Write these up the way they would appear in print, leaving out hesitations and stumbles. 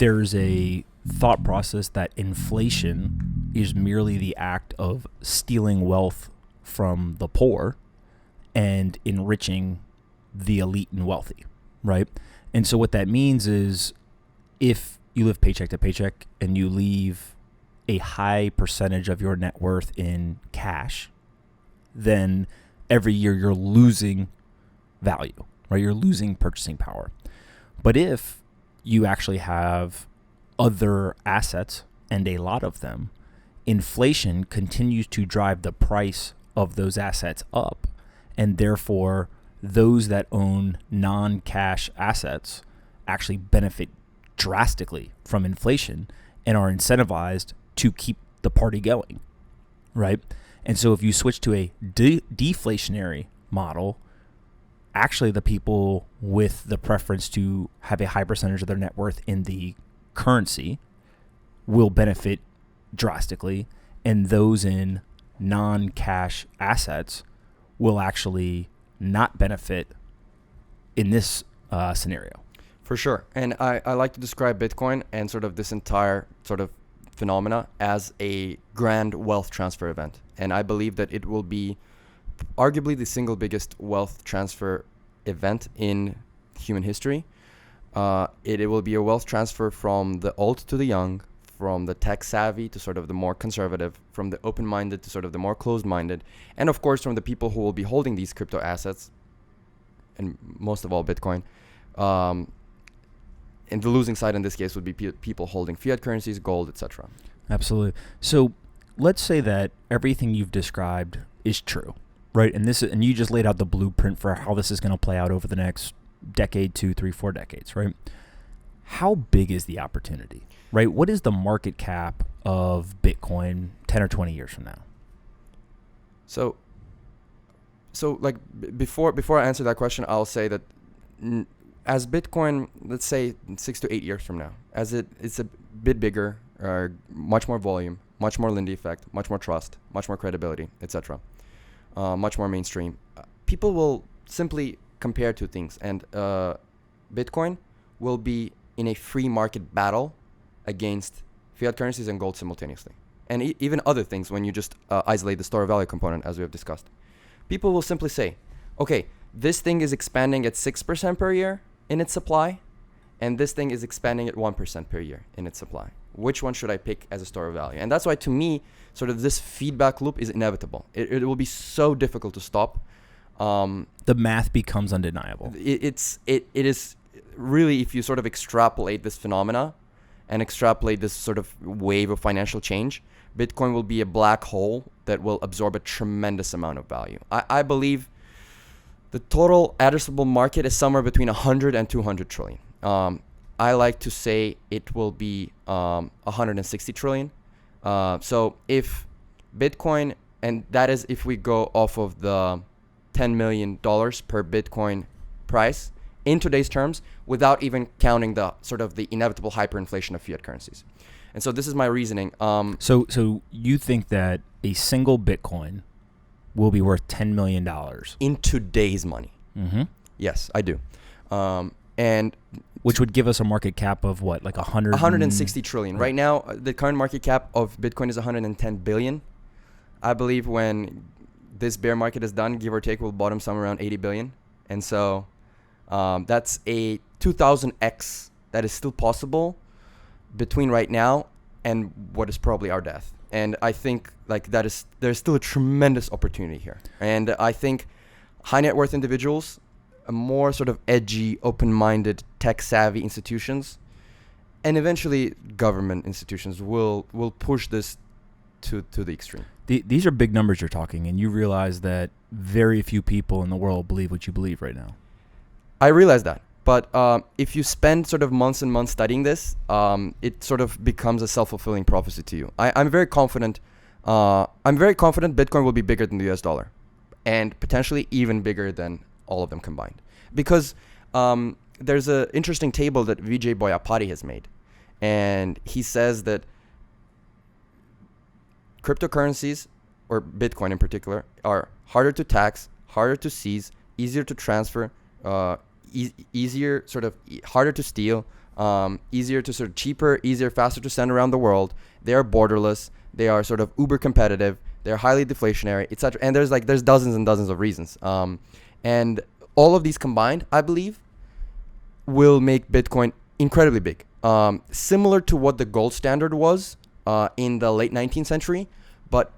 there's a thought process that inflation is merely the act of stealing wealth from the poor and enriching the elite and wealthy, right? And so what that means is if you live paycheck to paycheck and you leave a high percentage of your net worth in cash, then every year you're losing value, right? You're losing purchasing power. But if you actually have other assets, and a lot of them, inflation continues to drive the price of those assets up, and therefore those that own non-cash assets actually benefit drastically from inflation and are incentivized to keep the party going, right? And so if you switch to a deflationary model, actually the people with the preference to have a high percentage of their net worth in the currency will benefit drastically, and those in non-cash assets will actually not benefit in this scenario. For sure. And I like to describe Bitcoin and sort of this entire sort of phenomena as a grand wealth transfer event. And I believe that it will be arguably the single biggest wealth transfer event in human history. It will be a wealth transfer from the old to the young, from the tech savvy to sort of the more conservative, from the open-minded to sort of the more closed-minded, and of course from the people who will be holding these crypto assets, and most of all Bitcoin. And the losing side in this case would be people holding fiat currencies, gold, etc. Absolutely. So let's say that everything you've described is true, right? And you just laid out the blueprint for how this is going to play out over the next decade, 2, 3, 4 decades, right? How big is the opportunity, right? What is the market cap of Bitcoin 10 or 20 years from now? So like before I answer that question, I'll say that as Bitcoin, let's say 6 to 8 years from now, as it's a bit bigger, much more volume, much more Lindy effect, much more trust, much more credibility, etc., much more mainstream, people will simply compare two things, and Bitcoin will be in a free market battle against fiat currencies and gold simultaneously, and even other things when you just isolate the store of value component, as we have discussed. People will simply say, okay, this thing is expanding at 6% per year in its supply, and this thing is expanding at 1% per year in its supply. Which one should I pick as a store of value? And that's why, to me, sort of this feedback loop is inevitable. It will be so difficult to stop. The math becomes undeniable. It is really, if you sort of extrapolate this phenomena and extrapolate this sort of wave of financial change, Bitcoin will be a black hole that will absorb a tremendous amount of value. I believe the total addressable market is somewhere between 100 and 200 trillion. I like to say it will be 160 trillion. So if Bitcoin, and that is if we go off of the $10 million per Bitcoin price in today's terms, without even counting the sort of the inevitable hyperinflation of fiat currencies. And so this is my reasoning. So you think that a single Bitcoin will be worth $10 million in today's money? Mm-hmm. Yes, I do. And which would give us a market cap of what, like 160 trillion. Right now, the current market cap of Bitcoin is 110 billion. I believe when this bear market is done, give or take, we'll bottom somewhere around 80 billion. And so that's a 2000x that is still possible between right now and what is probably our death. And I think like there's still a tremendous opportunity here. And I think high net worth individuals, more sort of edgy, open-minded, tech-savvy institutions, and eventually government institutions will push this to the extreme. These are big numbers you're talking, and you realize that very few people in the world believe what you believe right now. I realize that. But if you spend sort of months and months studying this, it sort of becomes a self-fulfilling prophecy to you. I'm very confident. Bitcoin will be bigger than the US dollar, and potentially even bigger than all of them combined. Because there's an interesting table that Vijay Boyapati has made. And he says that cryptocurrencies, or Bitcoin in particular, are harder to tax, harder to seize, easier to transfer, harder to steal, easier to sort of cheaper, easier, faster to send around the world. They are borderless. They are sort of uber competitive. They're highly deflationary, etc. And there's dozens and dozens of reasons. And all of these combined, I believe, will make Bitcoin incredibly big. Similar to what the gold standard was in the late 19th century, but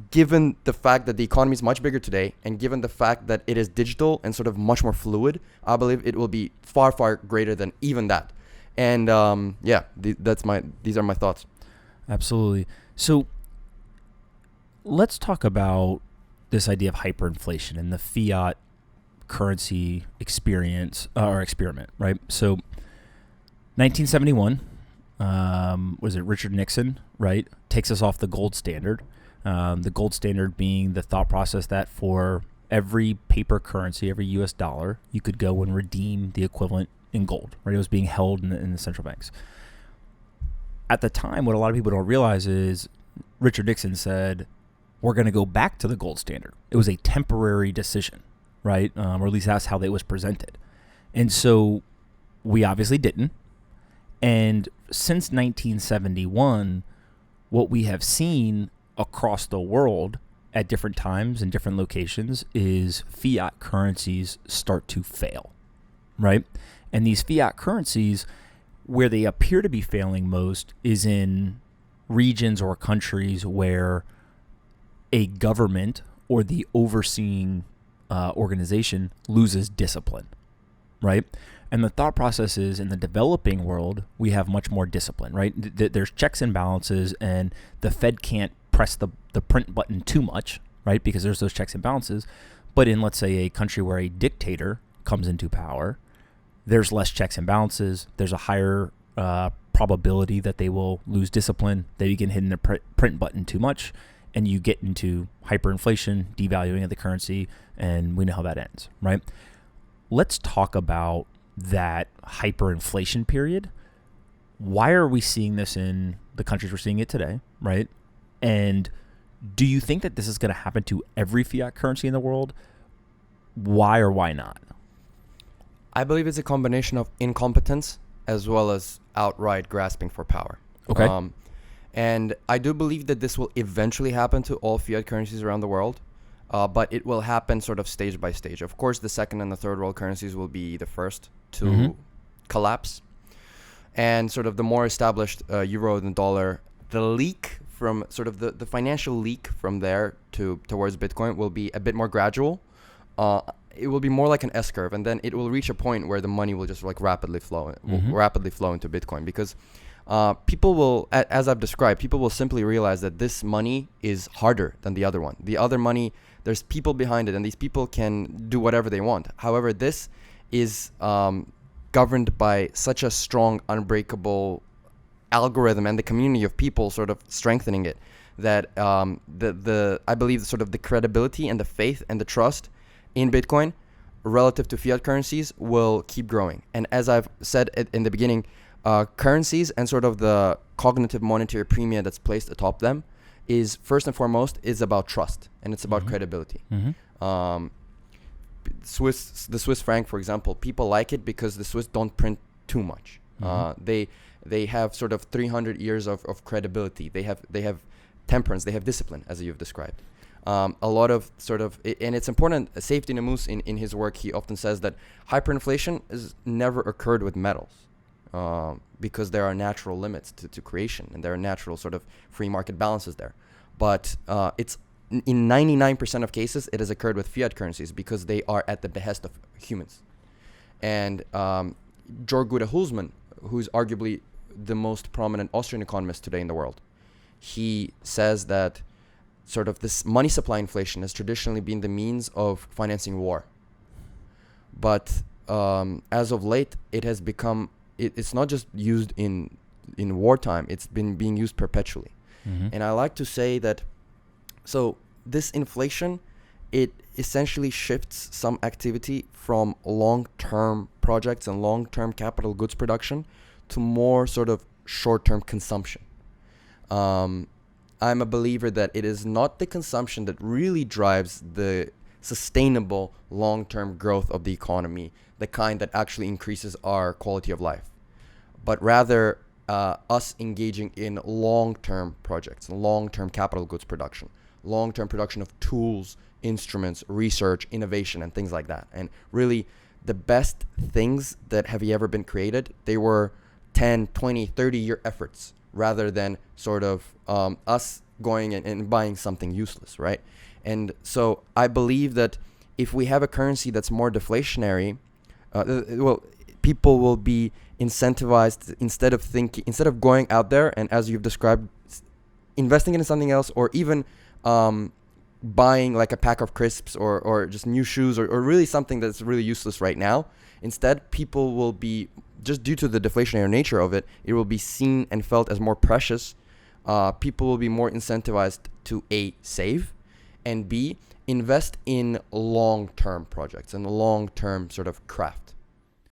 given the fact that the economy is much bigger today, and given the fact that it is digital and sort of much more fluid, I believe it will be far, far greater than even that. And these are my thoughts. Absolutely. So let's talk about this idea of hyperinflation and the fiat currency experiment, right? So 1971, was it Richard Nixon, right? Takes us off the gold standard. The gold standard being the thought process that for every paper currency, every US dollar, you could go and redeem the equivalent in gold, right? It was being held in the central banks. At the time, what a lot of people don't realize is Richard Nixon said, we're going to go back to the gold standard. It was a temporary decision, right? Or at least that's how it was presented. And so we obviously didn't. And since 1971, what we have seen across the world at different times and different locations is fiat currencies start to fail, right? And these fiat currencies, where they appear to be failing most is in regions or countries where a government or the overseeing organization loses discipline, right? And the thought process is in the developing world, we have much more discipline, right? There's checks and balances, and the Fed can't press the print button too much, right? Because there's those checks and balances. But in, let's say, a country where a dictator comes into power, there's less checks and balances. There's a higher probability that they will lose discipline. They begin hitting the print button too much, and you get into hyperinflation, devaluing of the currency, and we know how that ends, right? Let's talk about that hyperinflation period. Why are we seeing this in the countries we're seeing it today, right? And do you think that this is going to happen to every fiat currency in the world? Why or why not? I believe it's a combination of incompetence as well as outright grasping for power. Okay. And I do believe that this will eventually happen to all fiat currencies around the world, but it will happen sort of stage by stage. Of course, the second and the third world currencies will be the first to collapse. And sort of the more established euro and dollar, the leak from sort of the financial leak from there towards Bitcoin will be a bit more gradual. It will be more like an S curve, and then it will reach a point where the money will just like rapidly flow into Bitcoin, because people will, as I've described, people will simply realize that this money is harder than the other one. The other money, there's people behind it, and these people can do whatever they want. However, this is governed by such a strong, unbreakable algorithm and the community of people sort of strengthening it, that I believe sort of the credibility and the faith and the trust in Bitcoin relative to fiat currencies will keep growing. And as I've said in the beginning, currencies and sort of the cognitive monetary premium that's placed atop them is first and foremost is about trust, and it's about credibility. The Swiss franc, for example, people like it because the Swiss don't print too much. They have sort of 300 years of credibility. They have temperance. They have discipline, as you've described. A lot of sort of, and it's important, Safety Namus in his work, he often says that hyperinflation has never occurred with metals, because there are natural limits to creation, and there are natural sort of free market balances there. But it's in 99% of cases, it has occurred with fiat currencies because they are at the behest of humans. And Georg Gude Hulsmann, who's arguably the most prominent Austrian economist today in the world, he says that sort of this money supply inflation has traditionally been the means of financing war. But as of late, it has become, it's not just used in wartime, it's been being used perpetually. And I like to say that, so this inflation, it essentially shifts some activity from long-term projects and long-term capital goods production to more sort of short-term consumption. I'm a believer that it is not the consumption that really drives the sustainable long-term growth of the economy, the kind that actually increases our quality of life, but rather us engaging in long-term projects, long-term capital goods production, long-term production of tools, instruments, research, innovation, and things like that. And really, the best things that have ever been created, they were 10, 20, 30-year efforts rather than sort of us going and buying something useless, right? And so I believe that if we have a currency that's more deflationary, people will be incentivized instead of going out there and, as you've described, investing in something else, or even buying like a pack of crisps or just new shoes or really something that's really useless right now. Instead, people will be, just due to the deflationary nature of it, it will be seen and felt as more precious. People will be more incentivized to A, save, and B, invest in long-term projects and long-term sort of craft.